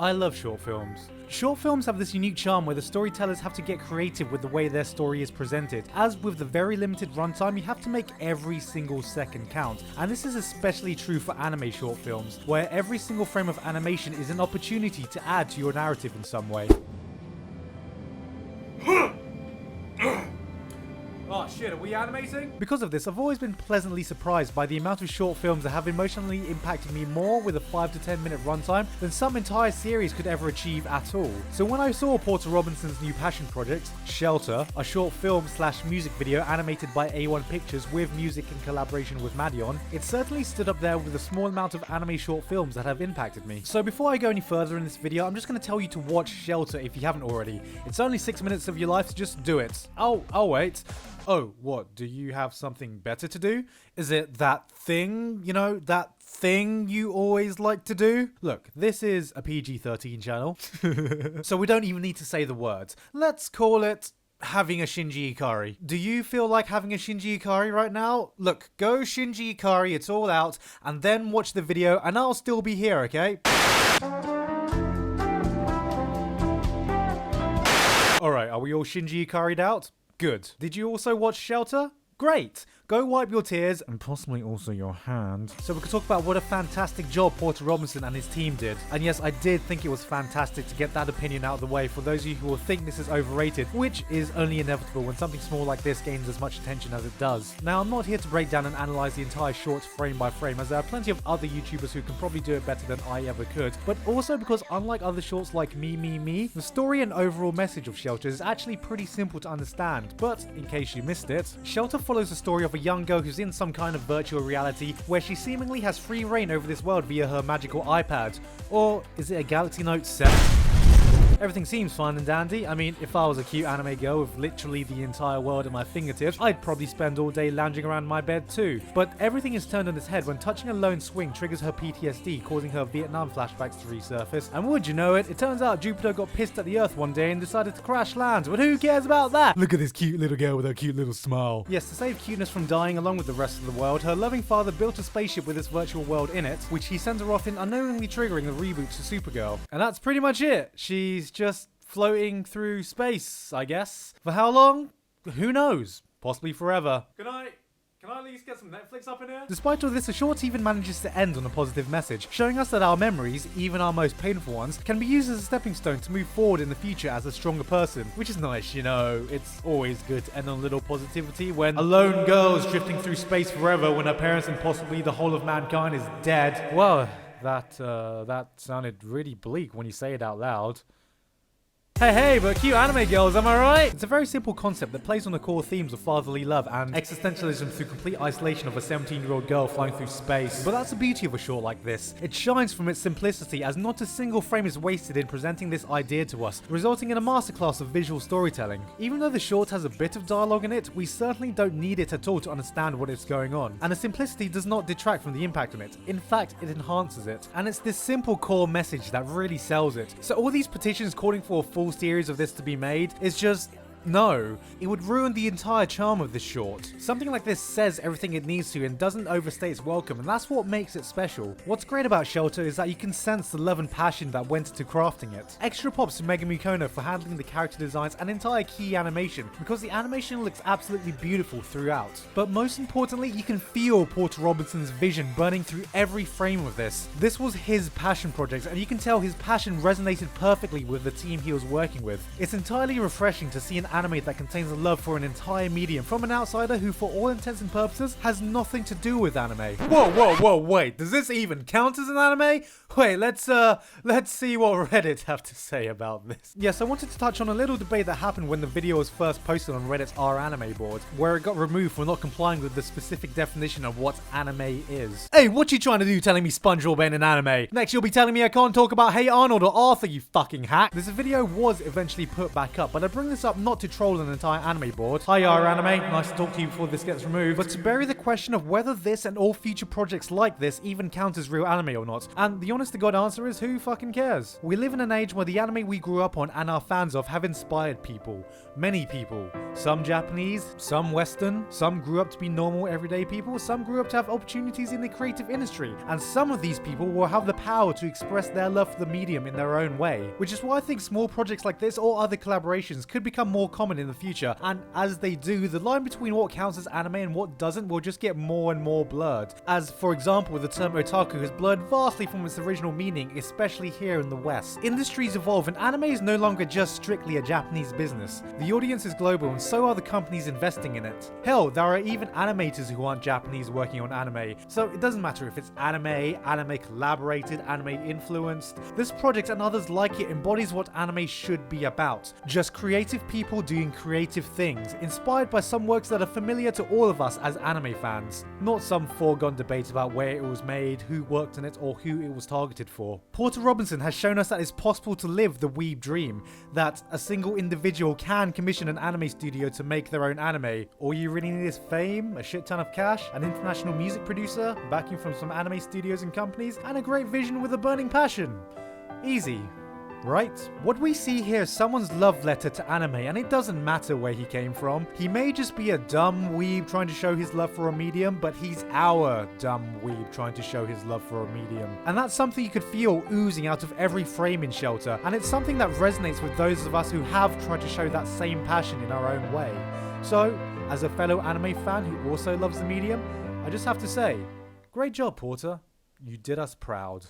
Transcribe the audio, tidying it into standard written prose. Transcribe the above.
I love short films. Short films have this unique charm where the storytellers have to get creative with the way their story is presented. As with the very limited runtime, you have to make every single second count. And this is especially true for anime short films, where every single frame of animation is an opportunity to add to your narrative in some way. Oh shit, are we animating? Because of this, I've always been pleasantly surprised by the amount of short films that have emotionally impacted me more with a 5 to 10 minute runtime than some entire series could ever achieve at all. So when I saw Porter Robinson's new passion project, Shelter, a short film / music video animated by A1 Pictures with music in collaboration with Madion, it certainly stood up there with a small amount of anime short films that have impacted me. So before I go any further in this video, I'm just going to tell you to watch Shelter if you haven't already. It's only 6 minutes of your life, so just do it. Oh wait. Oh, what? Do you have something better to do? Is it that thing, you know, that thing you always like to do? Look, this is a PG-13 channel, so we don't even need to say the words. Let's call it having a Shinji Ikari. Do you feel like having a Shinji Ikari right now? Look, go Shinji Ikari, it's all out, and then watch the video, and I'll still be here, okay? Alright, are we all Shinji Ikari'd out? Good. Did you also watch Shelter? Great! Go wipe your tears, and possibly also your hand, so we could talk about what a fantastic job Porter Robinson and his team did. And yes, I did think it was fantastic to get that opinion out of the way for those of you who will think this is overrated, which is only inevitable when something small like this gains as much attention as it does. Now, I'm not here to break down and analyze the entire short frame by frame, as there are plenty of other YouTubers who can probably do it better than I ever could, but also because unlike other shorts like Me, the story and overall message of Shelter is actually pretty simple to understand. But in case you missed it, Shelter follows the story of a young girl who's in some kind of virtual reality where she seemingly has free reign over this world via her magical iPad. Or is it a Galaxy Note 7? Everything seems fine and dandy. I mean, if I was a cute anime girl with literally the entire world at my fingertips, I'd probably spend all day lounging around my bed too. But everything is turned on its head when touching a lone swing triggers her PTSD, causing her Vietnam flashbacks to resurface. And would you know it, it turns out Jupiter got pissed at the Earth one day and decided to crash land. But who cares about that? Look at this cute little girl with her cute little smile. Yes, to save cuteness from dying along with the rest of the world, her loving father built a spaceship with this virtual world in it, which he sends her off in, unknowingly triggering the reboot to Supergirl. And that's pretty much it. She's just floating through space, I guess. For how long? Who knows? Possibly forever. Can I at least get some Netflix up in here? Despite all this, the short even manages to end on a positive message, showing us that our memories, even our most painful ones, can be used as a stepping stone to move forward in the future as a stronger person. Which is nice, you know. It's always good to end on a little positivity when a lone girl is drifting through space forever when her parents and possibly the whole of mankind is dead. Well, that sounded really bleak when you say it out loud. Hey, but cute anime girls, am I right? It's a very simple concept that plays on the core themes of fatherly love and existentialism through complete isolation of a 17-year-old girl flying through space. But that's the beauty of a short like this. It shines from its simplicity as not a single frame is wasted in presenting this idea to us, resulting in a masterclass of visual storytelling. Even though the short has a bit of dialogue in it, we certainly don't need it at all to understand what is going on. And the simplicity does not detract from the impact on it. In fact, it enhances it. And it's this simple core message that really sells it. So all these petitions calling for a full series of this to be made is just no. It would ruin the entire charm of this short. Something like this says everything it needs to and doesn't overstay its welcome, and that's what makes it special. What's great about Shelter is that you can sense the love and passion that went into crafting it. Extra props to Megami Kono for handling the character designs and entire key animation, because the animation looks absolutely beautiful throughout. But most importantly, you can feel Porter Robinson's vision burning through every frame of this. This was his passion project, and you can tell his passion resonated perfectly with the team he was working with. It's entirely refreshing to see an anime that contains a love for an entire medium from an outsider who, for all intents and purposes, has nothing to do with anime. Whoa, wait, does this even count as an anime? Wait, let's see what Reddit have to say about this. Yes, I wanted to touch on a little debate that happened when the video was first posted on Reddit's r/anime board, where it got removed for not complying with the specific definition of what anime is. Hey, what you trying to do telling me SpongeBob ain't an anime? Next you'll be telling me I can't talk about Hey Arnold or Arthur, you fucking hack. This video was eventually put back up, but I bring this up not to troll an entire anime board. Hi Anime, nice to talk to you before this gets removed, but to bury the question of whether this and all future projects like this even count as real anime or not. And the honest to god answer is, who fucking cares? We live in an age where the anime we grew up on and are fans of have inspired people. Many people. Some Japanese, some Western, some grew up to be normal everyday people, some grew up to have opportunities in the creative industry, and some of these people will have the power to express their love for the medium in their own way. Which is why I think small projects like this or other collaborations could become more common in the future, and as they do, the line between what counts as anime and what doesn't will just get more and more blurred. As for example, the term otaku has blurred vastly from its original meaning, especially here in the West. Industries evolve and anime is no longer just strictly a Japanese business. The audience is global and so are the companies investing in it. Hell, there are even animators who aren't Japanese working on anime, so it doesn't matter if it's anime, anime collaborated, anime influenced. This project and others like it embodies what anime should be about. Just creative people doing creative things, inspired by some works that are familiar to all of us as anime fans. Not some foregone debate about where it was made, who worked on it, or who it was targeted for. Porter Robinson has shown us that it's possible to live the weeb dream, that a single individual can commission an anime studio to make their own anime. All you really need is fame, a shit ton of cash, an international music producer, backing from some anime studios and companies, and a great vision with a burning passion. Easy. Right? What we see here is someone's love letter to anime, and it doesn't matter where he came from. He may just be a dumb weeb trying to show his love for a medium, but he's our dumb weeb trying to show his love for a medium. And that's something you could feel oozing out of every frame in Shelter, and it's something that resonates with those of us who have tried to show that same passion in our own way. So, as a fellow anime fan who also loves the medium, I just have to say, great job, Porter. You did us proud.